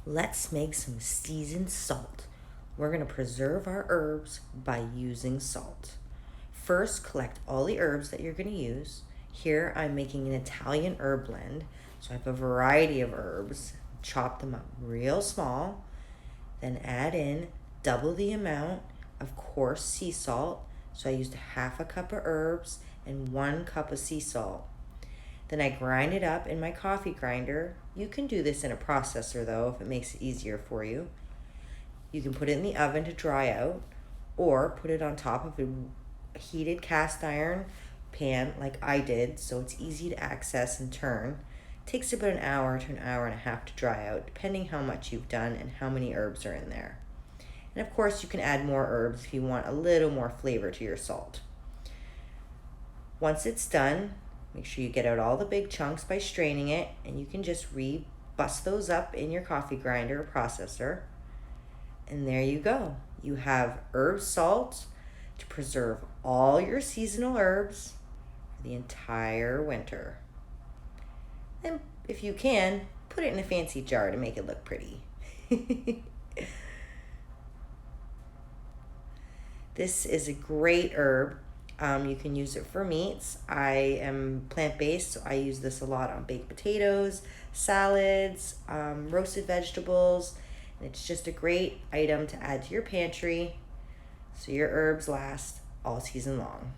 Let's make some seasoned salt. We're going to preserve our herbs by using salt. First, collect all the herbs that you're going to use. Here, I'm making an Italian herb blend. So I have a variety of herbs. Chop them up real small. Then add in double the amount of coarse sea salt. So I used half a cup of herbs and 1 cup of sea salt. Then I grind it up in my coffee grinder. You can do this in a processor though if it makes it easier for you. You can put it in the oven to dry out or put it on top of a heated cast iron pan like I did so it's easy to access and turn. It takes about an hour to an hour and a half to dry out depending how much you've done and how many herbs are in there. And of course you can add more herbs if you want a little more flavor to your salt. Once it's done, make sure you get out all the big chunks by straining it, and you can just bust those up in your coffee grinder or processor. And there you go. You have herb salt to preserve all your seasonal herbs for the entire winter. And if you can, put it in a fancy jar to make it look pretty. This is a great herb. You can use it for meats. I am plant-based, so I use this a lot on baked potatoes, salads, roasted vegetables. And it's just a great item to add to your pantry so your herbs last all season long.